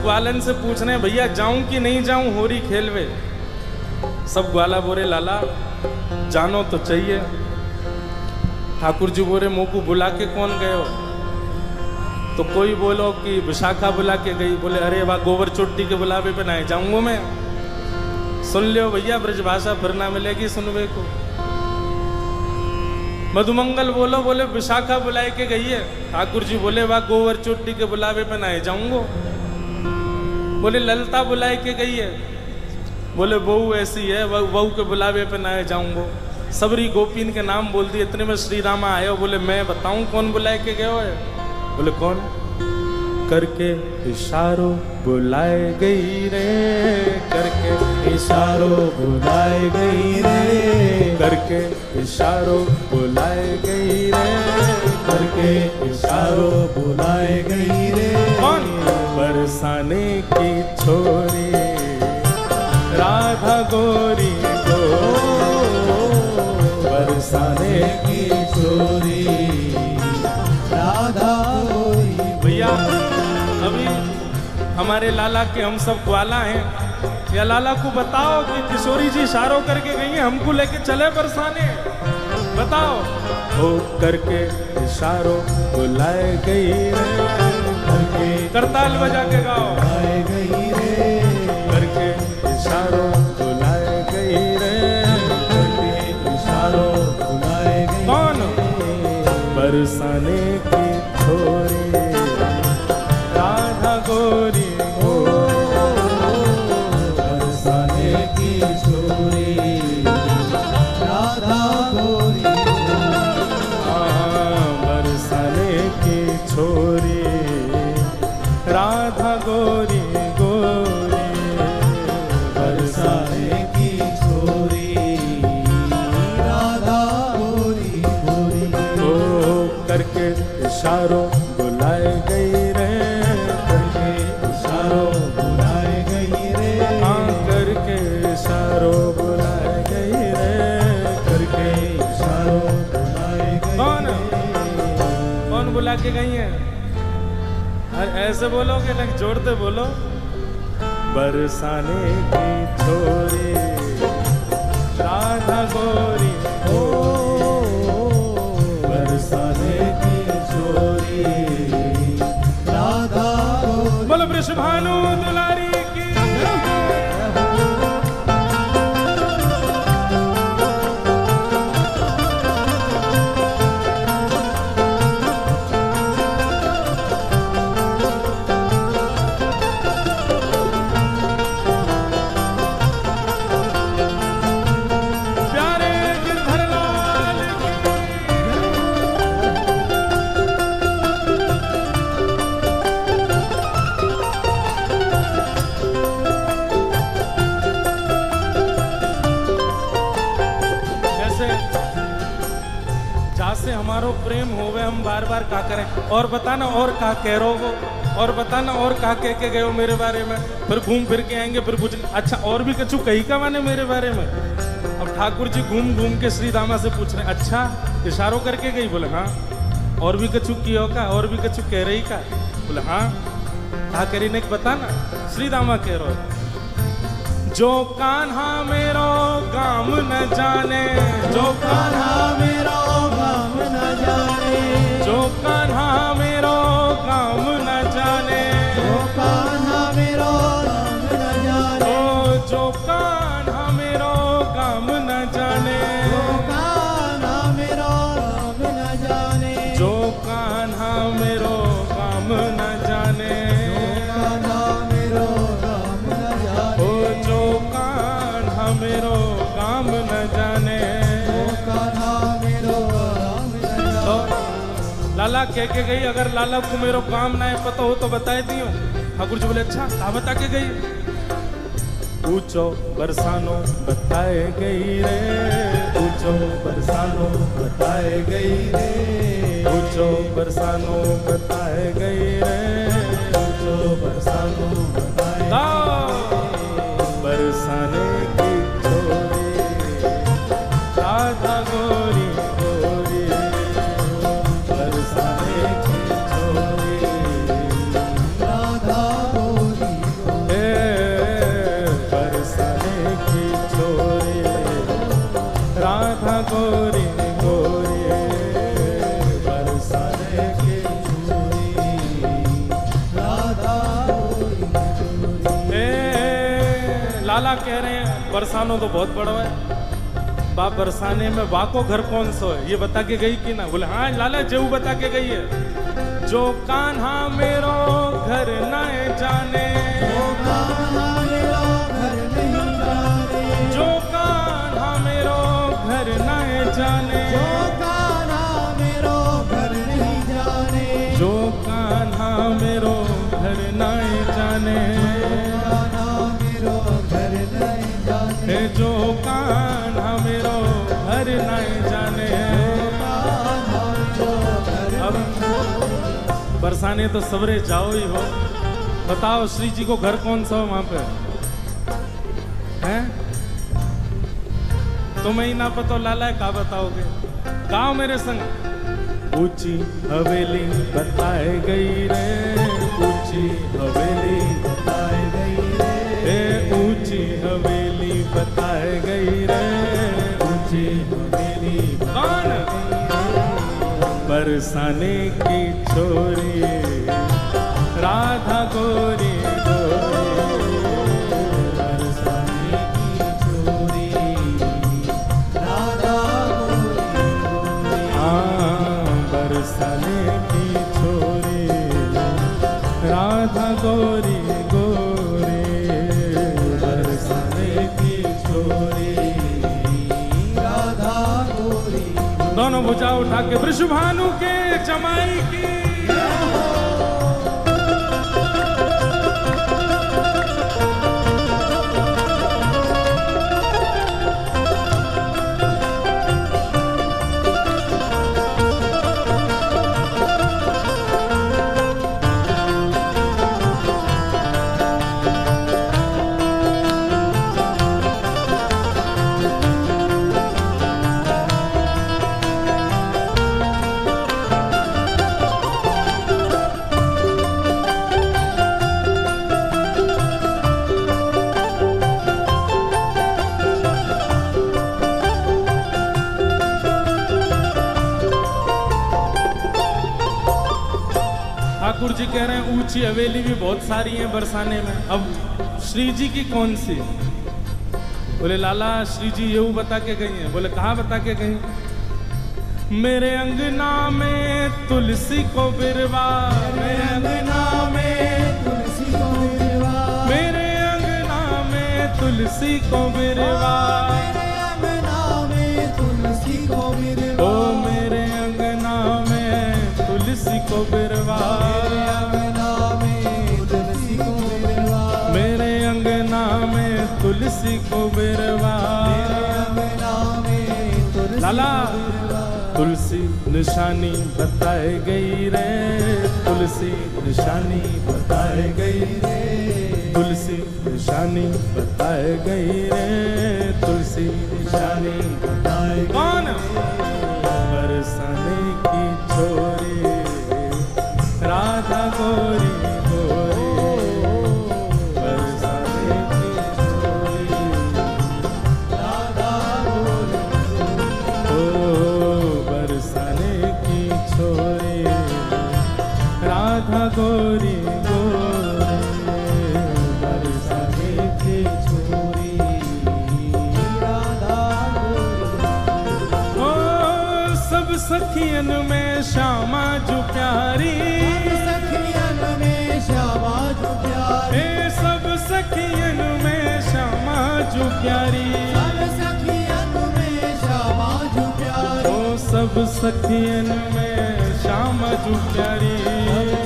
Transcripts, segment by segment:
सब ग्वालन से पूछ रहे हैं भैया जाऊं कि नहीं जाऊं होरी खेलवे। सब ग्वाला बोरे लाला जानो तो चाहिए। ठाकुर जी बोरे मुँह को बुला के कौन गए हो? तो कोई बोलो कि विशाखा बुला के गई। बोले अरे वाह गोबर चोटी के बुलावे पे ना जाऊंगा मैं। सुन लियो भैया ब्रजभाषा फिर ना मिलेगी सुनवे को। मधुमंगल बोलो बोले विशाखा बुलाए के गई है। ठाकुर जी बोले वाह गोबर चोटी के बुलावे पे ना जाऊंगा। बोले ललता बुलाए के गई है। बोले बहू ऐसी है बहू के बुलावे पे ना जाऊंगा। सबरी गोपीन के नाम बोल दिए। इतने में श्री रामा आए हो। बोले मैं बताऊं कौन बुलाए के गए हो? बोले कौन? करके इशारों बुलाए गई रे, करके इशारों बुलाए गई रे, करके इशारों बुलाए गई रे, करके इशारों बुलाए गई रे। कौन? बरसाने की छोरी राधा गोरी को, बरसाने की छोरी राधा गोरी। भैया अभी हमारे लाला के हम सब ग्वाला हैं। या लाला को बताओ कि किशोरी जी इशारों करके गई हैं, हमको लेके चले बरसाने। बताओ। हो करके इशारों बुलाए गई रे, करके करताल बजा के गाओ। बुलाए गई रे, करके इशारों बुलाए गई रे, करके इशारों बुलाए गई। कौन? बरसाने की छोरी राधा गोरी हो, बरसाने की छोरी राधा गोरी। बरसाने की छोरी राधा गोरी गोरी, बरसाने की छोरी राधा गोरी गोरी। ओ करके इशारों बुलाए गई रे, करके इशारों बुलाए गई रे, हाँ करके इशारों बुलाए गई रे, करके इशारों बुलाए गई। कौन? कौन बुला के गई है? अरे ऐसे बोलोगे ना जोड़ते बोलो। बरसाने की छोरी राधा गोरी हो, बरसाने की छोरी राधा गोरी। बोलो वृषभानु दुलारी की। प्यारे गिरधर लाल की। जैसे जासे हमारो प्रेम होवे हम बार बार का करें। और बताना और का कह रो वो, और बताना और का कह के गए हो मेरे बारे में। फिर घूम फिर के आएंगे फिर पूछ अच्छा और भी कछु कही का माने मेरे बारे में। अब ठाकुर जी घूम घूम के श्री दामा से पूछ रहे अच्छा इशारों करके गई? बोले हाँ। और भी कछु कियो का? और भी कछु कह रही का? बोले हाँ। कहा करी ने बताना। श्री दामा कह रो जो कान्हा मेरो काम न जाने, जो कान्हा मेरो काम न जाने, जो कान्हा मेरो काम न जाने, जो कान्हा मेरो काम न जाने, ओ जो कान्हा मेरो काम न जाने, जो कान्हा मेरो काम न जाने, जो कान्हा मेरो काम न जाने, कान्हा मेरो काम न जाने, ओ जो कान्हा मेरो काम न जाने। कान्हा मेरो काम न जाने। लाला कह के गई अगर लाला को मेरो काम ना है पता हो तो बताए दियो। ठाकुर जी बोले अच्छा कहा बता के गई? पूछो बरसानो बताए गई रे, पूछो बरसानो बताए गई रे, पूछो बरसानो बताए गई रे, पूछो बरसानो बताए बरसाने की छोरी राधा गोरी गोरी, बरसाने की छोरी राधा गोरी लाला कह रहे हैं बरसानो तो बहुत बड़ा है, बाप बरसाने में बाको घर कौन सा है ये बता के गई कि ना? बोले हाँ लाला जेऊ बता के गई है। जो कान्हा मेरो घर न जाने, जो कान्हा मेरो घर नहीं जाने, जो कान्हा मेरो घर न जाने, जो कान्हा मेरो घर नहीं जाने, जो कान्हा मेरो घर न जाने, कान्हा मेरो घर नहीं जाने, हे जो कान्हा मेरो घर न जाने। कान्हा जो घर अब बरसाने तो सवरे जाओ ही हो, बताओ श्री जी को घर कौन सा हो वहां पे हैं? तुम्हें ही ना पता लाला का बताओगे? गाओ मेरे संग। ऊंची हवेली बताए गई रे, ऊंची हवेली बताए गई रे, ए ऊंची हवेली बताए गई रे, ऊंची हवेली कौन? बरसाने की छोरी राधा गोरी गोरी, बरसाने की छोरी राधा गोरी गोरी, हाँ बरसाने की छोरी राधा गोरी गोरी, बरसाने की छोरी राधा गोरी। दोनों भुजा उठा के वृषभानु के जमाई की। ठाकुर जी कह रहे हैं ऊंची हवेली भी बहुत सारी हैं बरसाने में, अब श्री जी की कौन सी? बोले लाला श्री जी ये बता के गई हैं। बोले कहाँ बता के गई? मेरे अंगना में तुलसी को बिरवा, मेरे अंगना में तुलसी को बिरवा, मेरे अंगना में तुलसी को बिरवा, मेरे अंगना में तुलसी को बिरवा, ओ मेरे अंगना में तुलसी को बिरवा, मेरे अंगना में तुलसी को बिरवा, मेरे अंगना में तुलसी को बिरवा। मेरे अंगना में तुलसी लाला को बिरवा। तुलसी निशानी बताए गई रे, तुलसी निशानी बताए गई रे, तुलसी निशानी बताए गई रे, तुलसी निशानी बताए गई। कौन? बरसाने की छोरी राधा गोरी गोरी, बरसाने की छोरी राधा गोरी, ओ बरसाने की छोरी राधा गोरी गोरी, बरसाने की छोरी राधा गोरी। ओ सब सखियन में श्यामा जो प्यारी, सखियन में श्यामा जो प्यारी, ए सब सखियन में श्यामा जो प्यारी, सब सखियन में श्यामा जो प्यारी, ओ सब सखियन में श्यामा जो प्यारी,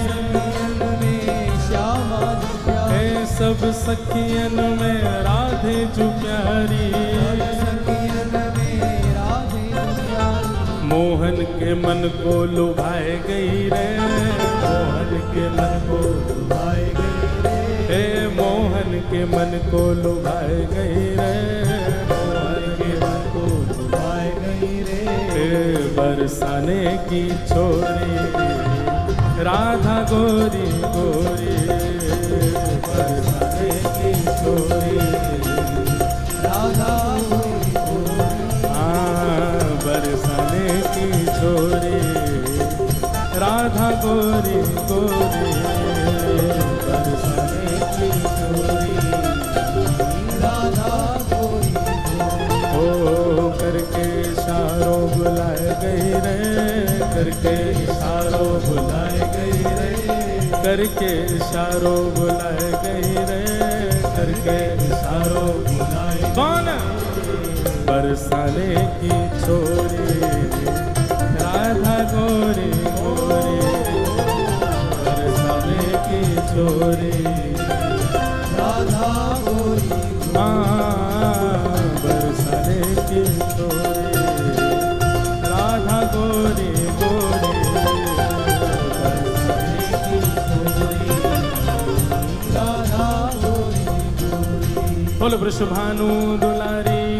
सखियन में श्यामा जो प्यारी, ए सब सखियन में राधे जो प्यारी, सखियन में राधे जो प्यारी। मोहन के मन को लुभाए गई रे, मोहन के मन को लुभाए गई रे, हे मोहन के मन को लुभाए गई रे, मोहन के मन को लुभाए गई रे, हे बरसाने की छोरी राधा गोरी गोरी, बरसाने की छोरी राधा गोरी गोरी, हाँ बरसाने की छोरी राधा गोरी गोरी, बरसाने की छोरी राधा करके इशारों बुलाए गई रे, करके इशारों बुलाए। कौन? बरसाने की छोरी राधा गोरी गोरी, बरसाने की छोरी राधा गोरी, बरसाने की छोरी राधा गोरी गोरी, बरसाने की छोरी राधा गोरी गोरी। बोल वृषभानु दुलारी